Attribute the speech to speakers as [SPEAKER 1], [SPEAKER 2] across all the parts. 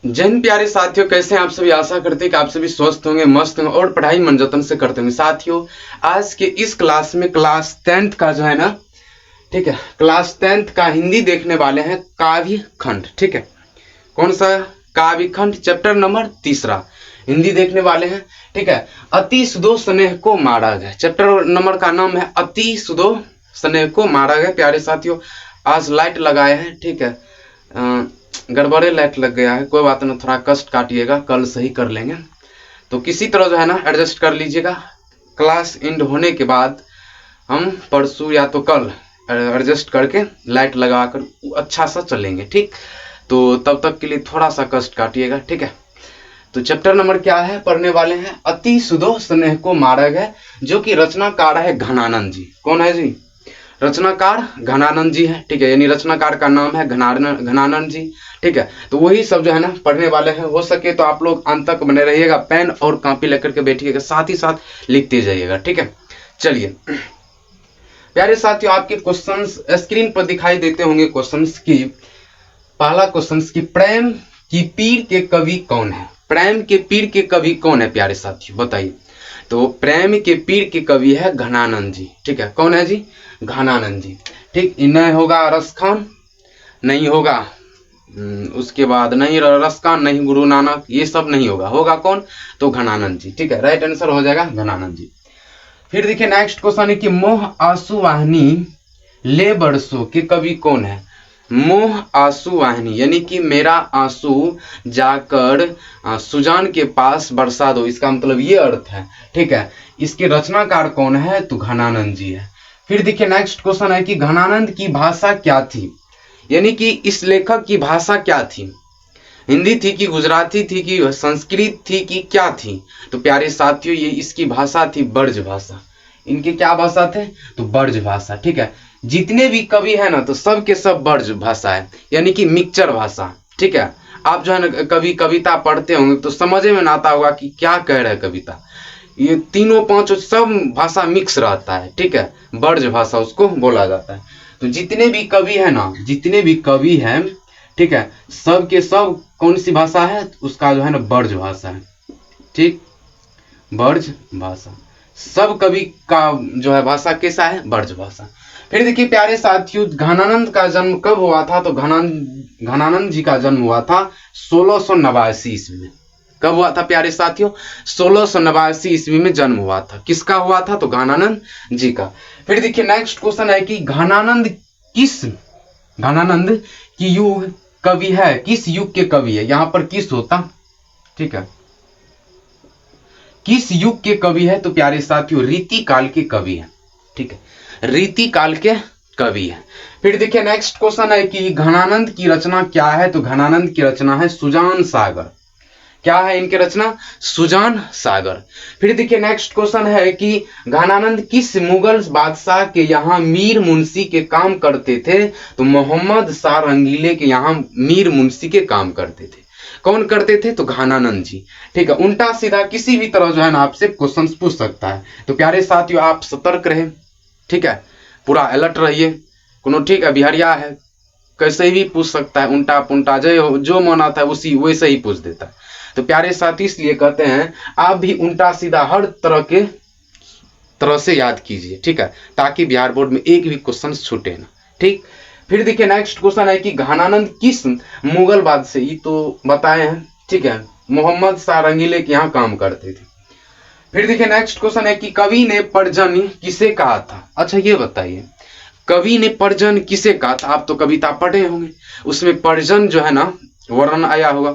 [SPEAKER 1] जैन प्यारे साथियों, कैसे हैं आप सभी। आशा करते हैं कि आप सभी स्वस्थ होंगे, मस्त होंगे और पढ़ाई मन जतन से करते होंगे। साथियों, आज के इस क्लास में क्लास 10th का जो है ना, ठीक है, क्लास 10th का हिंदी देखने वाले हैं काव्य खंड। ठीक है, कौन सा काव्य खंड? चैप्टर नंबर 3 हिंदी देखने वाले हैं। ठीक है, अति सुदो स्नेह को मारा गया। चैप्टर नंबर का नाम है अति सुदो स्नेह को मारा गया। प्यारे साथियों, आज लाइट लगाए हैं, ठीक है, गड़बड़े लाइट लग गया है, कोई बात नहीं, थोड़ा कष्ट काटिएगा, कल सही कर लेंगे। तो किसी तरह जो है ना एडजस्ट कर लीजिएगा। क्लास एंड होने के बाद हम परसों या तो कल एडजस्ट करके लाइट लगाकर अच्छा सा चलेंगे। ठीक, तो तब तक के लिए थोड़ा सा कष्ट काटिएगा। ठीक है, तो चैप्टर नंबर क्या है पढ़ने वाले हैं? अति सुदो स्नेह को मारा गया, जो कि रचनाकार है घनानंद जी। कौन है जी? रचनाकार घनानंद जी है। ठीक है, यानी रचनाकार का नाम है घनानंद जी। ठीक है, तो वही सब जो है ना पढ़ने वाले हैं। हो सके तो आप लोग अंत तक बने रहिएगा, पेन और कॉपी लेकर के बैठिएगा, साथ ही साथ लिखते जाइएगा। ठीक है, चलिए प्यारे साथियों, आपके क्वेश्चंस स्क्रीन पर दिखाई देते होंगे। क्वेश्चंस की पहला क्वेश्चंस की प्रेम की पीर के कवि कौन है? प्रेम के पीर के कवि कौन है प्यारे साथियों, बताइए। तो प्रेम के पीर के कवि है घनानंद जी। ठीक है, कौन है जी? घनानंद जी। ठीक, नहीं होगा रसखान, नहीं होगा उसके बाद नहीं रसखान, नहीं गुरु नानक, ये सब नहीं होगा। होगा कौन? तो घनानंद जी। ठीक है, राइट आंसर हो जाएगा घनानंद जी। फिर देखिए नेक्स्ट क्वेश्चन है कि मोह आंसू वाहिनी ले बरसो के कवि कौन है? मोह आंसू वाहिनी यानी कि मेरा आंसू जाकर सुजान के पास बरसा दो, इसका मतलब ये अर्थ है। ठीक है, इसके रचनाकार कौन है? तो घनानंद जी है। फिर देखिए नेक्स्ट क्वेश्चन है कि घनानंद की भाषा क्या थी, यानी कि इस लेखक की भाषा क्या थी? हिंदी थी कि गुजराती थी कि संस्कृत थी कि क्या थी? तो प्यारे साथियों, ये इसकी भाषा थी ब्रज भाषा। इनके क्या भाषा थे? तो ब्रज भाषा। ठीक है, जितने भी कवि है ना तो सब के सब ब्रज भाषा है, यानी कि मिक्सचर भाषा। ठीक है, आप जो है ना कभी कविता पढ़ते होंगे तो समझ में ना आता होगा कि क्या कह रहे हैं कविता। ये तीनों पांचों सब भाषा मिक्स रहता है। ठीक है, ब्रज भाषा उसको बोला जाता है। तो जितने भी कवि है ना, जितने भी कवि हैं, ठीक है, सब के सब कौन सी भाषा है? उसका जो है ना ब्रज भाषा है। ठीक, ब्रज भाषा, सब कवि का जो है भाषा कैसा है? ब्रज भाषा। फिर देखिए प्यारे साथियों, घनानंद का जन्म कब हुआ था? तो घनानंद जी का जन्म हुआ था 1689 ईस्वी में। कब हुआ था प्यारे साथियों? 1689 ईस्वी में जन्म हुआ था। किसका हुआ था? तो घनानंद जी का। फिर देखिए नेक्स्ट क्वेश्चन है कि घनानंद की युग कवि है, किस युग के कवि है? यहां पर किस होता, ठीक है, किस युग के कवि है? तो प्यारे साथियों रीति काल के कवि है। ठीक है, रीति काल के कवि है। फिर देखिए नेक्स्ट क्वेश्चन है कि घनानंद की रचना क्या है? तो घनानंद की रचना है सुजान सागर। क्या है इनकी रचना? सुजान सागर। फिर देखिए नेक्स्ट क्वेश्चन है कि घनानंद किस मुगल बादशाह के यहाँ मीर मुंशी के काम करते थे? तो मोहम्मद शाह रंगीले के यहाँ मीर मुंशी के काम करते थे। कौन करते थे? तो घनानंद जी। ठीक है, उल्टा सीधा किसी भी तरह जो है ना आपसे क्वेश्चन पूछ सकता है। तो प्यारे साथियों, आप सतर्क रहे। ठीक है, पूरा अलर्ट रहिए। कोनो ठीक है बिहारिया है, कैसे भी पूछ सकता है, उल्टा पुल्टा जो मन आता है उसी वैसे ही पूछ देता है। तो प्यारे साथी इसलिए कहते हैं आप भी उल्टा सीधा हर तरह से याद कीजिए। ठीक है, ताकि बिहार बोर्ड में एक भी क्वेश्चन छूटे ना। ठीक, फिर देखिए नेक्स्ट क्वेश्चन है कि घनानंद किस मुगल बादशाह, ये तो बताए हैं। ठीक है, मोहम्मद शाह रंगीले के यहाँ काम करते थे। फिर देखिए नेक्स्ट क्वेश्चन है कि कवि ने परजन किसे कहा था? अच्छा ये बताइए, कवि ने परजन किसे कहा था? आप तो कविता पढ़े होंगे, उसमें परजन जो है ना वर्णन आया होगा।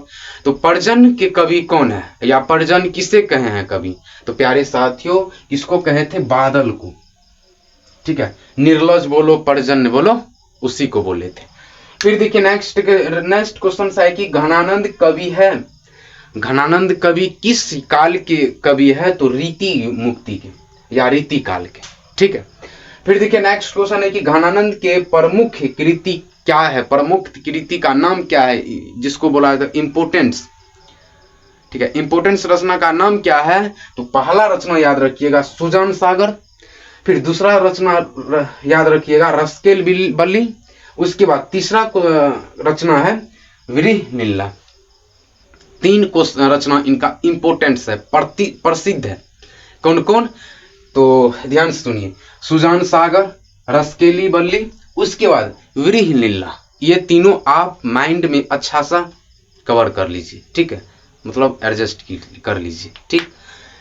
[SPEAKER 1] तो परजन के कवि कौन है, या परजन किसे कहे हैं कवि? तो प्यारे साथियों, किसको कहे थे? बादल को। ठीक है, निर्लज बोलो, परजन बोलो, उसी को बोले थे। फिर देखिए नेक्स्ट क्वेश्चन है कि घनानंद कवि है, घनानंद कवि किस काल के कवि है? तो रीति मुक्ति के या रीति काल के। ठीक है, फिर देखिए नेक्स्ट क्वेश्चन है कि घनानंद के प्रमुख कृति क्या है? प्रमुख कृति का नाम क्या है जिसको बोला जाता है इम्पोर्टेंस? ठीक है, इम्पोर्टेंस रचना का नाम क्या है? तो पहला रचना याद रखिएगा सुजान सागर, फिर दूसरा रचना याद रखिएगा रस्केल बल्ली, उसके बाद तीसरा रचना है विरिह नीला। 3 क्वेश्चन रचना इनका इंपोर्टेंट्स है, प्रसिद्ध है। कौन कौन? तो ध्यान से सुनिए, सुजान सागर, रसकेली बल्ली, उसके बाद व्रीहि लीला, ये तीनों आप माइंड में अच्छा सा कवर कर लीजिए, ठीक है, मतलब एडजस्ट कर लीजिए, ठीक।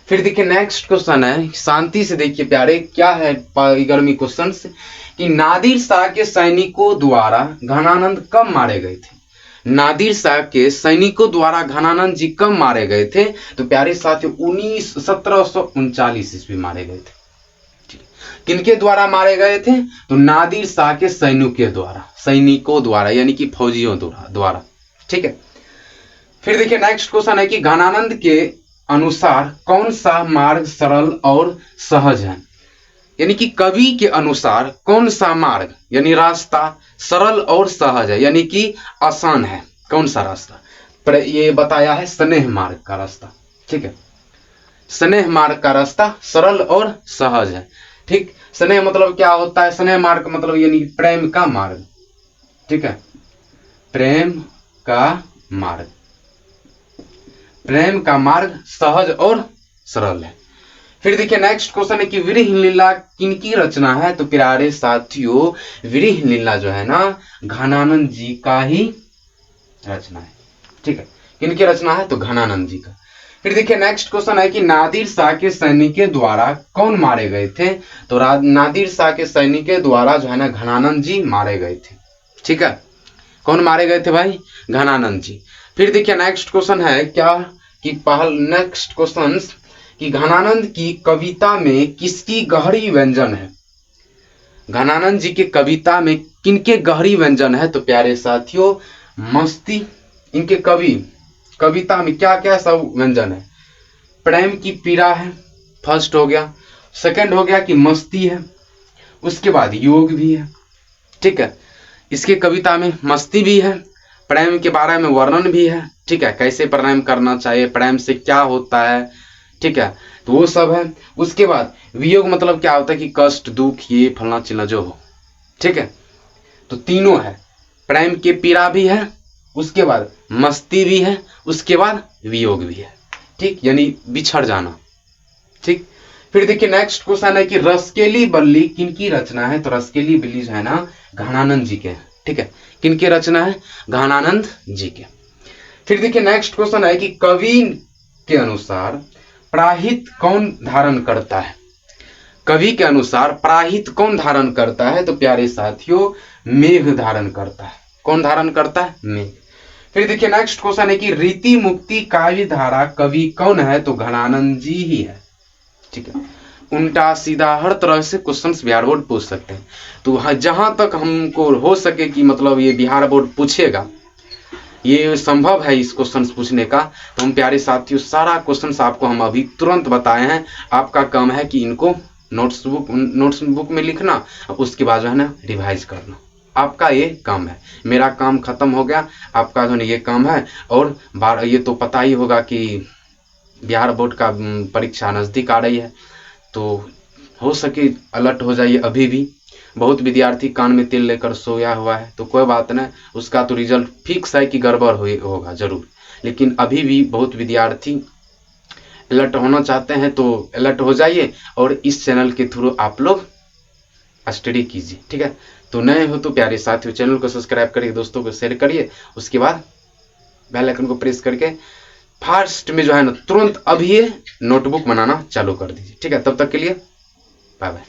[SPEAKER 1] फिर देखिए नेक्स्ट क्वेश्चन है, शांति से देखिए प्यारे, क्या है गर्मी क्वेश्चन कि नादिर शाह के सैनिकों द्वारा घनानंद कब मारे गए थे? नादिर शाह के सैनिकों द्वारा घनानंद जी कब मारे गए थे? तो प्यारे साथियों 1739 ईस्वी मारे गए थे। किनके द्वारा मारे गए थे? तो नादिर शाह के सैनिकों द्वारा यानी कि फौजियों द्वारा, ठीक है। फिर देखिए नेक्स्ट क्वेश्चन है कि घनानंद के अनुसार कौन सा मार्ग सरल और सहज है? यानी कि कवि के अनुसार कौन सा मार्ग यानी रास्ता सरल और सहज है, यानी कि आसान है? कौन सा रास्ता? पर ये बताया है स्नेह मार्ग का रास्ता, ठीक है, स्नेह मार्ग का रास्ता सरल और सहज है, ठीक। स्नेह मतलब क्या होता है? स्नेह मार्ग मतलब यानी प्रेम का मार्ग, ठीक है, प्रेम का मार्ग सहज और सरल है। फिर देखिए नेक्स्ट क्वेश्चन है कि व्रीहि लीला किनकी रचना है? तो प्यारे साथियों व्रीहि लीला जो है ना घनानंद जी का ही रचना है, ठीक है। किनकी रचना है? तो घनानंद जी का। फिर देखिए नेक्स्ट क्वेश्चन है कि नादिर शाह के सैनिकों द्वारा कौन मारे गए थे? तो नादिर शाह के सैनिकों द्वारा जो है ना घनानंद जी मारे गए थे, ठीक है। कौन मारे गए थे भाई? घनानंद जी। फिर देखिए नेक्स्ट क्वेश्चन है क्या कि नेक्स्ट क्वेश्चन कि घनानंद की कविता में किसकी गहरी व्यंजन है? घनानंद जी की कविता में किनके गहरी व्यंजन है? तो प्यारे साथियों मस्ती, इनके कविता में क्या क्या सब व्यंजन है? प्रेम की पीड़ा है, फर्स्ट हो गया, सेकंड हो गया कि मस्ती है, उसके बाद योग भी है, ठीक है। इसके कविता में मस्ती भी है, प्रेम के बारे में वर्णन भी है, ठीक है, कैसे प्रेम करना चाहिए, प्रेम से क्या होता है, ठीक है, तो वो सब है। उसके बाद वियोग मतलब क्या होता है कि कष्ट दुख ये फलना चिल्ला जो हो, ठीक है, तो तीनों है, प्रेम के पीड़ा भी है, उसके बाद मस्ती भी है, उसके बाद वियोग भी है, ठीक, यानी बिछड़ जाना, ठीक। फिर देखिए नेक्स्ट क्वेश्चन है कि रसकेली बल्ली किनकी रचना है? तो रसकेली बल्ली जो है ना घनानंद जी के, ठीक है, किनकी रचना है? घनानंद जी के। फिर देखिए नेक्स्ट क्वेश्चन है कि कवि के अनुसार प्राहित कौन धारण करता है? कवि के अनुसार प्राहित कौन धारण करता है? तो प्यारे साथियों मेघ धारण करता है। कौन धारण करता है? मेघ। फिर देखिए नेक्स्ट क्वेश्चन है कि रीति मुक्ति काव्य धारा कवि कौन है? तो घनानंद जी ही है, ठीक है। उल्टा सीधा हर तरह से क्वेश्चंस बिहार बोर्ड पूछ सकते हैं, तो जहां तक हमको हो सके कि मतलब ये बिहार बोर्ड पूछेगा, ये संभव है इस क्वेश्चन पूछने का, तो हम प्यारे साथियों सारा क्वेश्चन आपको हम अभी तुरंत बताए हैं। आपका काम है कि इनको नोट्स बुक में लिखना, उसके बाद जो है ना रिवाइज करना, आपका ये काम है। मेरा काम खत्म हो गया, आपका जो है ये काम है। और ये तो पता ही होगा कि बिहार बोर्ड का परीक्षा नज़दीक आ रही है, तो हो सके अलर्ट हो जाइए। अभी भी बहुत विद्यार्थी कान में तेल लेकर सोया हुआ है, तो कोई बात नहीं, उसका तो रिजल्ट फिक्स है कि गड़बड़ होगा जरूर, लेकिन अभी भी बहुत विद्यार्थी अलर्ट होना चाहते हैं, तो अलर्ट हो जाइए और इस चैनल के थ्रू आप लोग स्टडी कीजिए, ठीक है। तो नए हो तो प्यारे साथियों चैनल को सब्सक्राइब करिए, दोस्तों को शेयर करिए, उसके बाद बेल आइकन को प्रेस करके फास्ट में जो है ना तुरंत अभी ये नोटबुक बनाना चालू कर दीजिए, ठीक है। तब तक के लिए बाय बाय।